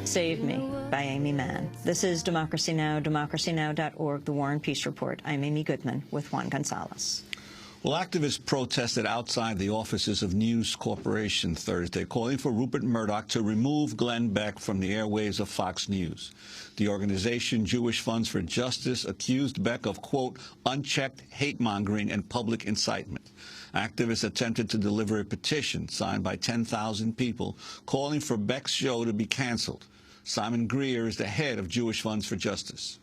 Save Me by Amy Mann. This is Democracy Now!, democracynow.org, The War and Peace Report. I'm Amy Goodman with Juan Gonzalez. Well, activists protested outside the offices of News Corporation Thursday, calling for Rupert Murdoch to remove Glenn Beck from the airwaves of Fox News. The organization Jewish Funds for Justice accused Beck of, quote, unchecked hate-mongering and public incitement. Activists attempted to deliver a petition signed by 10,000 people calling for Beck's show to be canceled. Simon Greer is the head of Jewish Funds for Justice.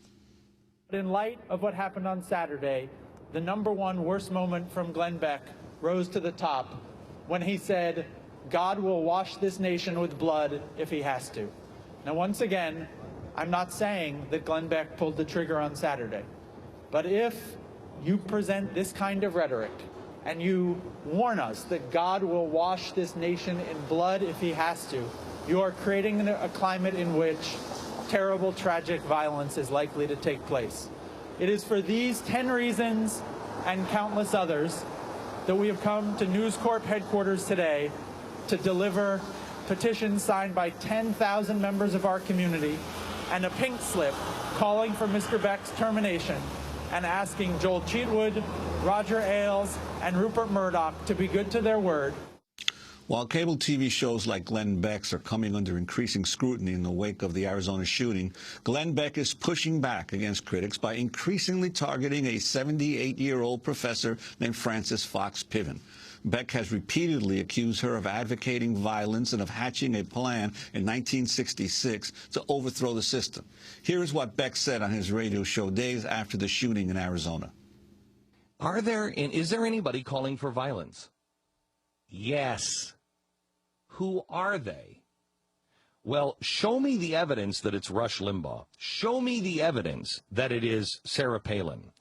In light of what happened on Saturday, the #1 worst moment from Glenn Beck rose to the top when he said, "God will wash this nation with blood if he has to." Now, once again, I'm not saying that Glenn Beck pulled the trigger on Saturday, but if you present this kind of rhetoric and you warn us that God will wash this nation in blood if he has to, you are creating a climate in which terrible, tragic violence is likely to take place. It is for these 10 reasons and countless others that we have come to News Corp headquarters today to deliver petitions signed by 10,000 members of our community and a pink slip calling for Mr. Beck's termination and asking Joel Cheatwood, Roger Ailes, and Rupert Murdoch to be good to their word. While cable TV shows like Glenn Beck's are coming under increasing scrutiny in the wake of the Arizona shooting, Glenn Beck is pushing back against critics by increasingly targeting a 78-year-old professor named Frances Fox Piven. Beck has repeatedly accused her of advocating violence and of hatching a plan in 1966 to overthrow the system. Here is what Beck said on his radio show days after the shooting in Arizona. Is there anybody calling for violence? Yes. Who are they? Well, show me the evidence that it's Rush Limbaugh. Show me the evidence that it is Sarah Palin.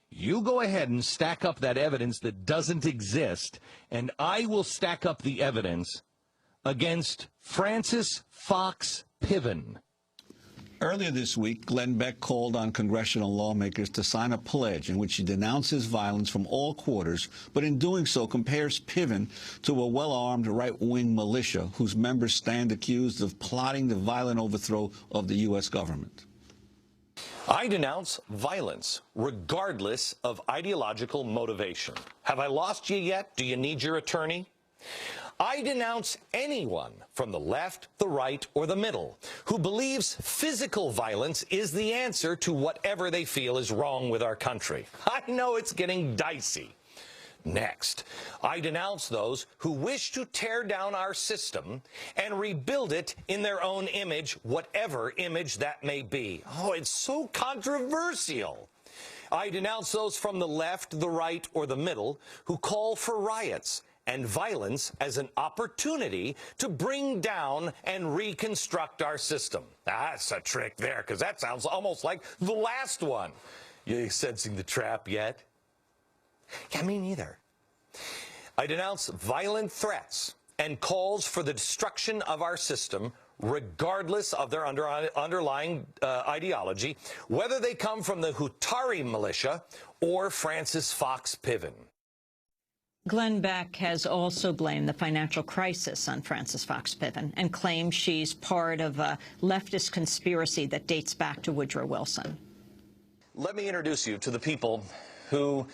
You go ahead and stack up that evidence that doesn't exist, and I will stack up the evidence against Frances Fox Piven. Earlier this week, Glenn Beck called on congressional lawmakers to sign a pledge in which he denounces violence from all quarters, but in doing so compares Piven to a well-armed right-wing militia whose members stand accused of plotting the violent overthrow of the U.S. government. I denounce violence, regardless of ideological motivation. Have I lost you yet? Do you need your attorney? I denounce anyone from the left, the right, or the middle who believes physical violence is the answer to whatever they feel is wrong with our country. I know it's getting dicey. Next, I denounce those who wish to tear down our system and rebuild it in their own image, whatever image that may be. Oh, it's so controversial. I denounce those from the left, the right, or the middle who call for riots and violence as an opportunity to bring down and reconstruct our system. That's a trick there, because that sounds almost like the last one. You sensing the trap yet? Yeah, me neither. I denounce violent threats and calls for the destruction of our system, regardless of their underlying ideology, whether they come from the Hutari militia or Frances Fox Piven. Glenn Beck has also blamed the financial crisis on Frances Fox Piven and claims she's part of a leftist conspiracy that dates back to Woodrow Wilson. Let me introduce you to the people who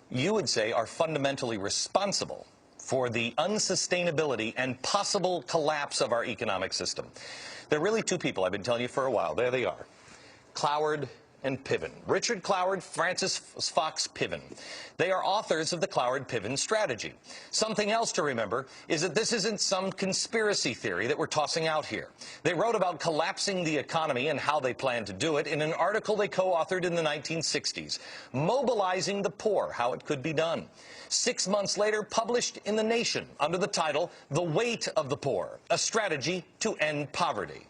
you would say are fundamentally responsible for the unsustainability and possible collapse of our economic system. There are really two people I've been telling you for a while. There they are, Cloward and Piven. Richard Cloward, Frances Fox Piven. They are authors of the Cloward-Piven strategy. Something else to remember is that this isn't some conspiracy theory that we're tossing out here. They wrote about collapsing the economy and how they plan to do it in an article they co-authored in the 1960s, Mobilizing the Poor, How It Could Be Done. 6 months later, published in The Nation under the title, The Weight of the Poor, a Strategy to End Poverty.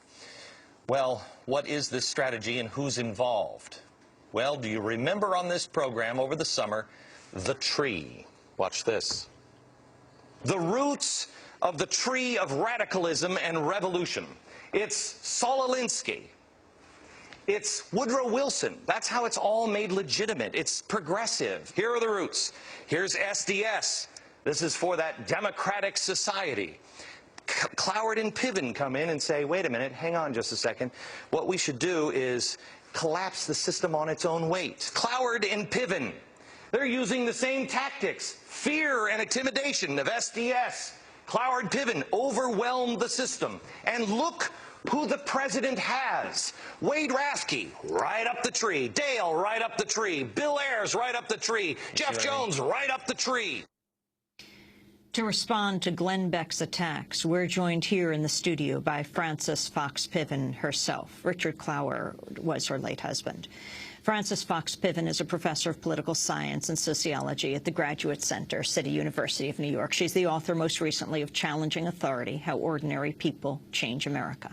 Well, what is this strategy and who's involved? Well, do you remember on this program over the summer, the tree? Watch this. The roots of the tree of radicalism and revolution. It's Saul Alinsky. It's Woodrow Wilson. That's how it's all made legitimate. It's progressive. Here are the roots. Here's SDS. This is for that democratic society. Cloward and Piven come in and say, wait a minute, hang on just a second. What we should do is collapse the system on its own weight. Cloward and Piven, they're using the same tactics, fear and intimidation of SDS. Cloward Piven overwhelmed the system. And look who the president has. Wade Raskey, right up the tree. Dale, right up the tree. Bill Ayers, right up the tree. Jeff Jones, right up the tree. To respond to Glenn Beck's attacks, we're joined here in the studio by Frances Fox Piven herself. Richard Cloward was her late husband. Frances Fox Piven is a professor of political science and sociology at the Graduate Center, City University of New York. She's the author most recently of Challenging Authority: How Ordinary People Change America.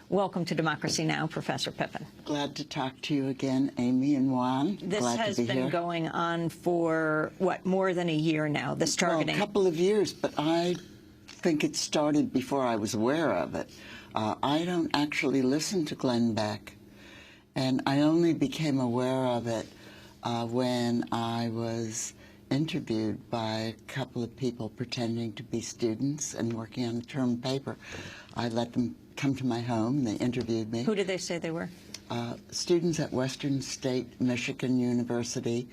Welcome to Democracy Now!, Professor Piven. Glad to talk to you again, Amy and Juan. This has been going on for, what, more than a year now, this targeting? Well, a couple of years, but I think it started before I was aware of it. I don't actually listen to Glenn Beck, and I only became aware of it when I was interviewed by a couple of people pretending to be students and working on a term paper. I let them come to my home. They interviewed me. Who did they say they were? Students at Western State Michigan University.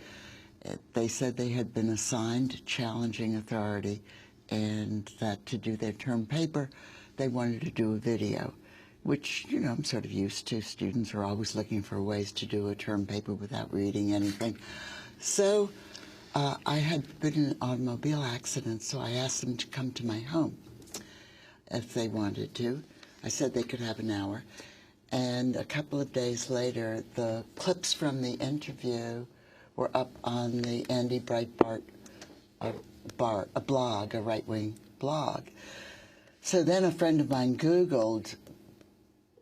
They said they had been assigned Challenging Authority, and that to do their term paper, they wanted to do a video, which, you know, I'm sort of used to. Students are always looking for ways to do a term paper without reading anything. So I had been in an automobile accident, so I asked them to come to my home if they wanted to. I said they could have an hour. And a couple of days later, the clips from the interview were up on the Andy Breitbart blog, a right-wing blog. So then a friend of mine Googled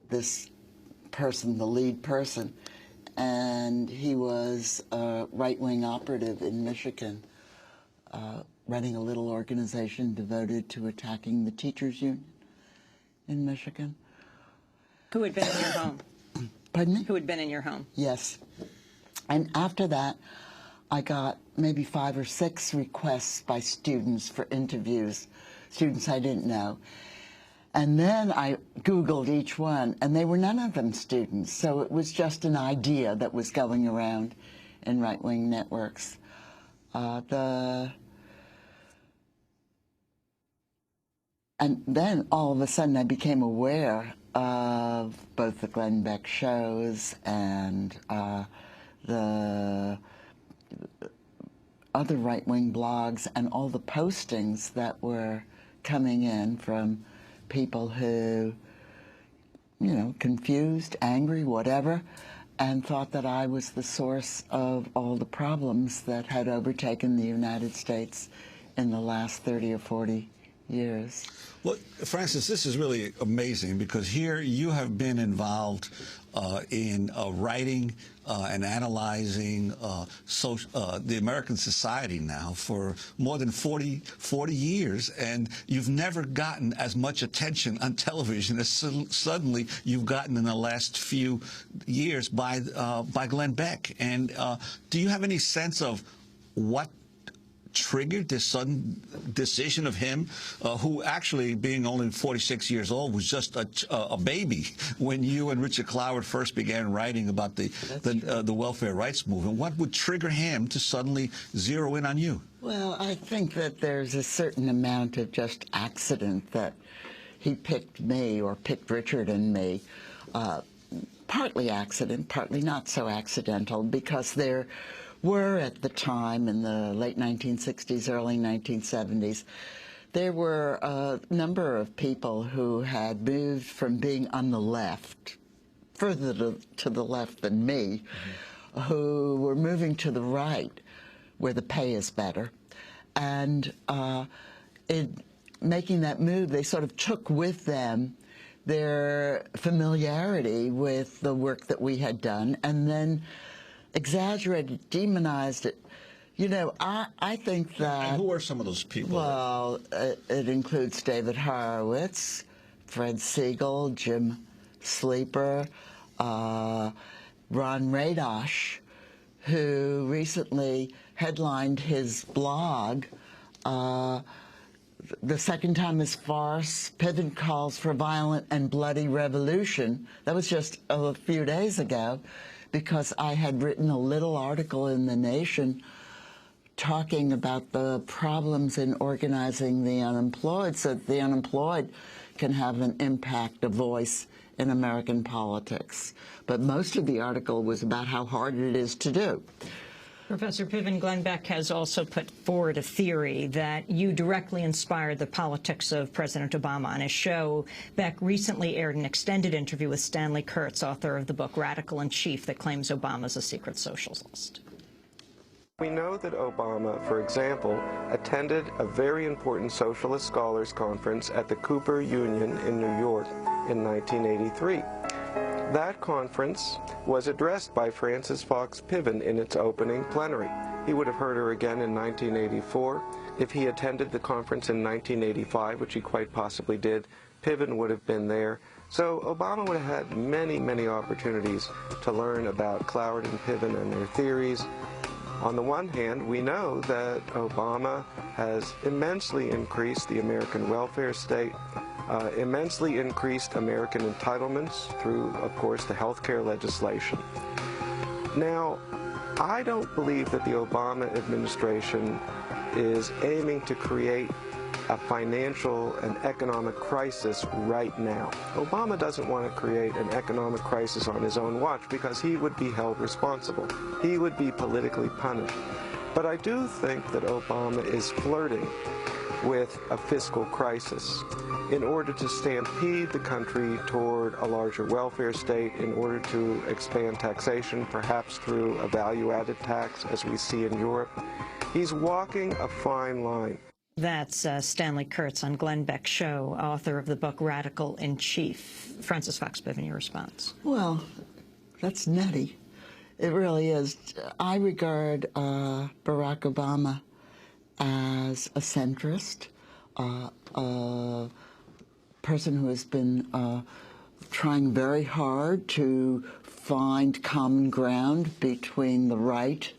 this person, the lead person, and he was a right-wing operative in Michigan, running a little organization devoted to attacking the teachers' union in Michigan. Who had been in your home? Pardon me? Who had been in your home? Yes. And after that, I got maybe 5 or 6 requests by students for interviews, students I didn't know. And then I Googled each one, and they were none of them students, so it was just an idea that was going around in right-wing networks. And then all of a sudden I became aware of both the Glenn Beck shows and the other right-wing blogs and all the postings that were coming in from people who, you know, confused, angry, whatever, and thought that I was the source of all the problems that had overtaken the United States in the last 30 or 40 years. Well, Frances, this is really amazing because here you have been involved in writing and analyzing the American society now for more than 40 years, and you've never gotten as much attention on television as suddenly you've gotten in the last few years by Glenn Beck. And do you have any sense of what triggered this sudden decision of him, who actually, being only 46 years old, was just a baby when you and Richard Cloward first began writing about the welfare rights movement? What would trigger him to suddenly zero in on you? Well, I think that there's a certain amount of just accident that he picked me or picked Richard and me. Partly accident, partly not so accidental, because there were at the time, in the late 1960s, early 1970s, there were a number of people who had moved from being on the left, further to the left than me, who were moving to the right, where the pay is better. And in making that move, they sort of took with them their familiarity with the work that we had done, and then exaggerated, demonized it. You know, I think that... And who are some of those people? Well, it includes David Horowitz, Fred Siegel, Jim Sleeper, Ron Radosh, who recently headlined his blog, the second time is farce. Piven calls for violent and bloody revolution. That was just a few days ago, because I had written a little article in The Nation talking about the problems in organizing the unemployed so that the unemployed can have an impact, a voice in American politics. But most of the article was about how hard it is to do. Professor Piven, Glenn Beck has also put forward a theory that you directly inspired the politics of President Obama. On his show, Beck recently aired an extended interview with Stanley Kurtz, author of the book Radical in Chief, that claims Obama's a secret socialist. We know that Obama, for example, attended a very important socialist scholars conference at the Cooper Union in New York in 1983. That conference was addressed by Frances Fox Piven in its opening plenary. He would have heard her again in 1984. If he attended the conference in 1985, which he quite possibly did, Piven would have been there. So Obama would have had many, many opportunities to learn about Cloward and Piven and their theories. On the one hand, we know that Obama has immensely increased the American welfare state, immensely increased American entitlements through, of course, the health care legislation. Now, I don't believe that the Obama administration is aiming to create a financial and economic crisis right now. Obama doesn't want to create an economic crisis on his own watch because he would be held responsible. He would be politically punished. But I do think that Obama is flirting with a fiscal crisis in order to stampede the country toward a larger welfare state, in order to expand taxation, perhaps through a value-added tax, as we see in Europe. He's walking a fine line. That's Stanley Kurtz on Glenn Beck's show, author of the book Radical in Chief. Frances Fox Piven, your response? Well, that's nutty. It really is. I regard Barack Obama as a centrist, a person who has been trying very hard to find common ground between the right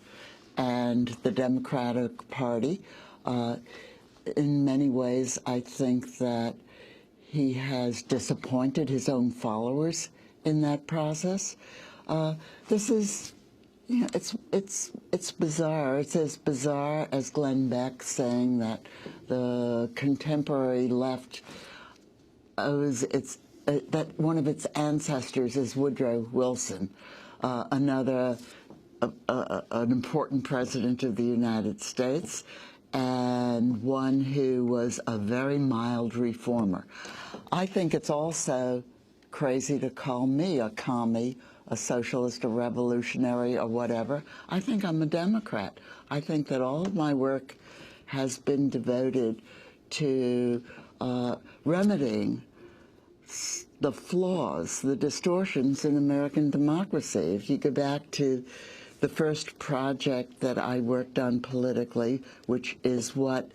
and the Democratic Party. In many ways, I think that he has disappointed his own followers in that process. This is, you know, it's bizarre. It's as bizarre as Glenn Beck saying that the contemporary left owes that one of its ancestors is Woodrow Wilson, an important president of the United States, and one who was a very mild reformer. I think it's also crazy to call me a commie, a socialist, a revolutionary, or whatever. I think I'm a Democrat. I think that all of my work has been devoted to remedying the flaws, the distortions in American democracy. If you go back to the first project that I worked on politically, which is what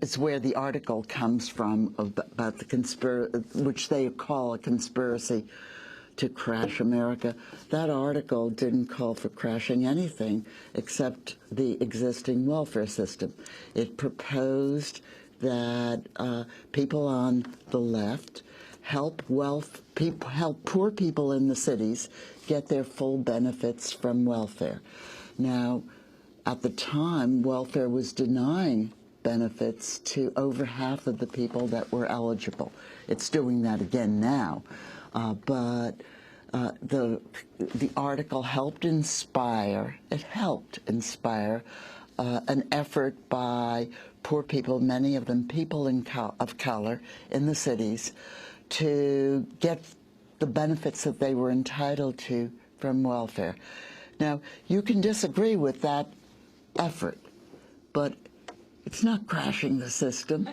it's where the article comes from about the which they call a conspiracy to crash America. That article didn't call for crashing anything except the existing welfare system. It proposed that people on the left help poor people in the cities get their full benefits from welfare. Now, at the time, welfare was denying benefits to over half of the people that were eligible. It's doing that again now. But the article helped inspire, an effort by poor people, many of them people of color in the cities, to get the benefits that they were entitled to from welfare. Now, you can disagree with that effort, but it's not crashing the system.